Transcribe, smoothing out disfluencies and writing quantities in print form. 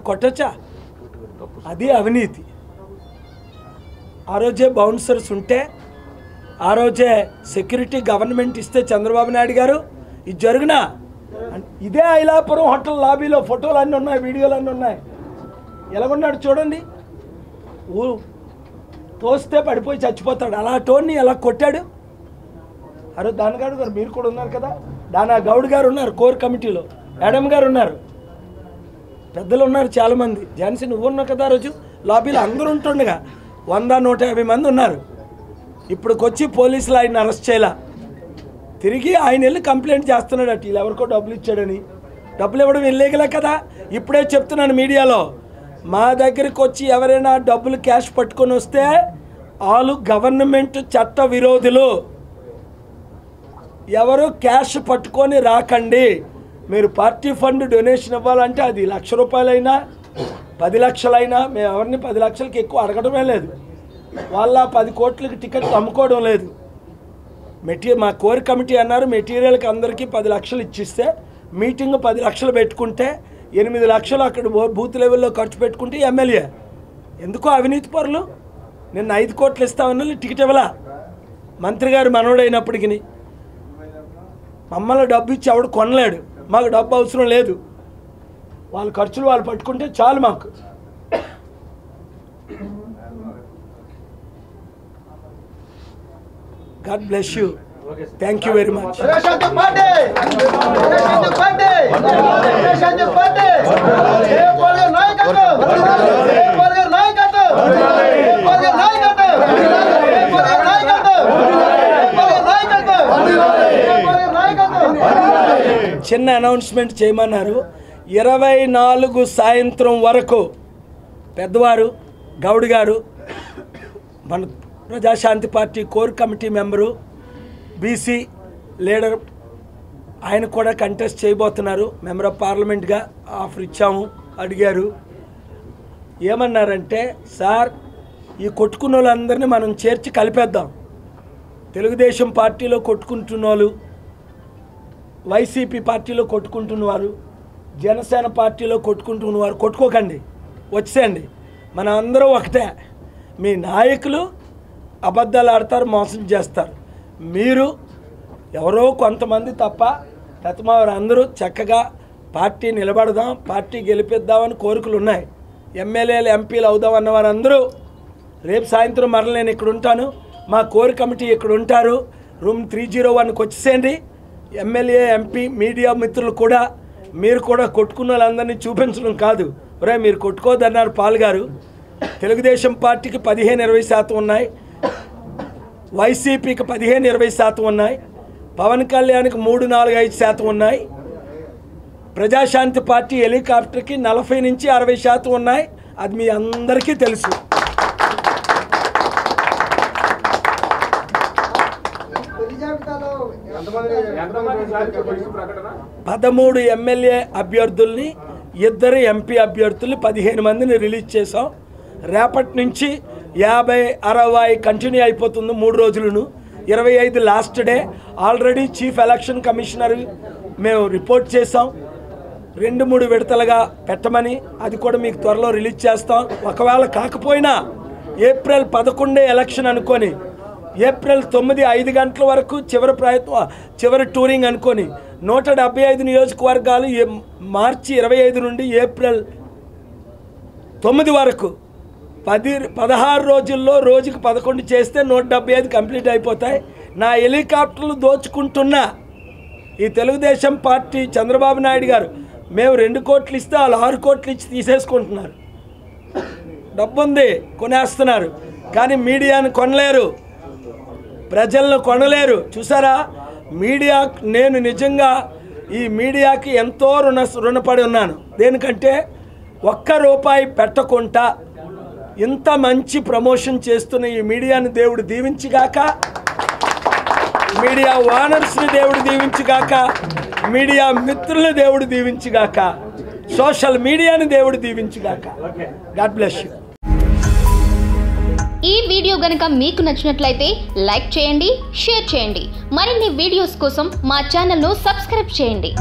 కొట్టచ్చా? అది అవినీతి. ఆ రోజే బౌన్సర్స్ ఉంటే, ఆ రోజే సెక్యూరిటీ గవర్నమెంట్ ఇస్తే చంద్రబాబు నాయుడు గారు ఇది జరుగునా? ఇదే ఐలాపురం హోటల్ లాబీలో ఫోటోలు అన్నీ ఉన్నాయి, వీడియోలు అన్నీ ఉన్నాయి. ఎలాగున్నాడు చూడండి, తోస్తే పడిపోయి చచ్చిపోతాడు. అలా టోన్ని ఎలా కొట్టాడు. అరే దానగాడు గారు మీరు కూడా ఉన్నారు కదా, దానా గౌడ్ గారు ఉన్నారు కోర్ కమిటీలో, యాడమ్ గారు ఉన్నారు, పెద్దలు ఉన్నారు చాలామంది. ఝాన్సీ నువ్వు ఉన్నావు కదా, రోజు లాబీలో అందరూ ఉంటుండగా 100-150 మంది ఉన్నారు. ఇప్పుడుకొచ్చి పోలీసులు ఆయన అరెస్ట్ చేయాల, తిరిగి ఆయన వెళ్ళి కంప్లైంట్ చేస్తున్నాడు అటు వీళ్ళు ఎవరికో డబ్బులు ఇచ్చాడని. డబ్బులు ఇవ్వడం ఇల్లీగలే కదా. ఇప్పుడే చెప్తున్నాను మీడియాలో, మా దగ్గరికి వచ్చి ఎవరైనా డబ్బులు క్యాష్ పట్టుకొని వస్తే వాళ్ళు గవర్నమెంట్ చట్ట విరోధులు. ఎవరు క్యాష్ పట్టుకొని రాకండి. మీరు పార్టీ ఫండ్ డొనేషన్ ఇవ్వాలంటే అది 1,00,000 రూపాయలైనా 10 లక్షలైనా, మేము ఎవరిని 10 లక్షలకి ఎక్కువ అడగడమే లేదు. వాళ్ళ 10 కోట్లకి టికెట్లు అమ్ముకోవడం లేదు. మా కోర్ కమిటీ అన్నారు మెటీరియల్కి అందరికీ 10 లక్షలు ఇచ్చిస్తే, మీటింగ్ 10 లక్షలు పెట్టుకుంటే 8 లక్షలు అక్కడ బూత్ లెవెల్లో ఖర్చు పెట్టుకుంటే ఎమ్మెల్యే. ఎందుకో అవినీతి పరులు. నిన్న 5 కోట్లు ఇస్తామని టికెట్ ఇవ్వలా. మంత్రి గారు మనోడైనప్పటికీ మమ్మల్ని డబ్బు ఇచ్చి ఎవడు కొనలేడు. మాకు డబ్బు అవసరం లేదు, వాళ్ళ ఖర్చులు వాళ్ళు పట్టుకుంటే చాలు మాకు. God bless you. Thank you very much. చిన్న అనౌన్స్మెంట్ చేయమన్నారు. 24 సాయంత్రం వరకు పెద్దవారు గౌడ్ గారు, మన Prajashanti party core committee member, BC leader, ఆయన కూడా కంటెస్ట్ చేయబోతున్నారు. మెంబర్ ఆఫ్ పార్లమెంట్గా ఆఫర్ ఇచ్చాము. అడిగారు, ఏమన్నారంటే సార్ ఈ కొట్టుకున్న వాళ్ళందరినీ మనం చేర్చి కలిపేద్దాం. తెలుగుదేశం పార్టీలో కొట్టుకుంటున్న వాళ్ళు, వైసీపీ పార్టీలో కొట్టుకుంటున్నవారు, జనసేన పార్టీలో కొట్టుకుంటున్నవారు కొట్టుకోకండి, వచ్చేయండి. మన అందరూ ఒకటే. మీ నాయకులు అబద్ధాలు ఆడతారు, మోసం చేస్తారు. మీరు ఎవరో కొంతమంది తప్ప తత్మావారు అందరూ చక్కగా పార్టీ నిలబడదాం, పార్టీ గెలిపిద్దామని కోరికలు ఉన్నాయి. ఎమ్మెల్యేలు ఎంపీలు అవుదాం అన్నవారు అందరూ రేపు సాయంత్రం మరల నేను ఇక్కడ ఉంటాను. మా కోర్ కమిటీ ఇక్కడ ఉంటారు. రూమ్ 301కి వచ్చేసేయండి. ఎమ్మెల్యే ఎంపీ మీడియా మిత్రులు కూడా, మీరు కూడా కొట్టుకున్న వాళ్ళందరినీ చూపించడం కాదు. ఒరే మీరు కొట్టుకోదన్నారు పాల్ గారు. తెలుగుదేశం పార్టీకి 15-20% ఉన్నాయి, వైసీపీకి 15-20% ఉన్నాయి, పవన్ కళ్యాణ్కి 3-4-5% ఉన్నాయి, ప్రజాశాంతి పార్టీ హెలికాప్టర్కి 40-60% ఉన్నాయి. అది మీ అందరికీ తెలుసు. పదమూడు ఎమ్మెల్యే అభ్యర్థుల్ని, 2 ఎంపీ అభ్యర్థుల్ని 15 మందిని రిలీజ్ చేసాం. రేపటి నుంచి 50-60 కంటిన్యూ అయిపోతుంది 3 రోజులను. 25 last day. Already chief election commissioner మేము రిపోర్ట్ చేసాం 2-3 విడతలుగా పెట్టమని. అది కూడా మీకు త్వరలో రిలీజ్ చేస్తాం. ఒకవేళ కాకపోయినా ఏప్రిల్ 11 ఎలక్షన్ అనుకొని, ఏప్రిల్ 9 5 గంటల వరకు చివరి ప్రయత్నం, చివరి టూరింగ్ అనుకొని 175 నియోజకవర్గాలు మార్చి 25 నుండి ఏప్రిల్ 9 వరకు 16 రోజుల్లో రోజుకి 11 చేస్తే 175 కంప్లీట్ అయిపోతాయి. నా హెలికాప్టర్లు దోచుకుంటున్న ఈ తెలుగుదేశం పార్టీ చంద్రబాబు నాయుడు గారు, మేము 2 కోట్లు ఇస్తే వాళ్ళు 6 కోట్లు ఇచ్చి తీసేసుకుంటున్నారు. డబ్బు ఉంది, కొనేస్తున్నారు. కానీ మీడియాను కొనలేరు, ప్రజలను కొనలేరు. చూసారా మీడియా, నేను నిజంగా ఈ మీడియాకి ఎంతో రుణపడి ఉన్నాను. దేనికంటే 1 రూపాయి పెట్టకుండా ఇంత మంచి ప్రమోషన్ చేస్తున్న ఈ మీడియాని దేవుడు దీవించిగాక, మీడియా ఓనర్స్ని దేవుడు దీవించిగాక, మీడియా మిత్రుల్ని దేవుడు దీవించిగాక, సోషల్ మీడియాని దేవుడు దీవించిగాక. God bless you. ఈ వీడియో గనుక మీకు నచ్చినట్లయితే లైక్ చేయండి, షేర్ చేయండి. మరిన్ని వీడియోస్ కోసం మా ఛానల్ను సబ్స్క్రైబ్ చేయండి.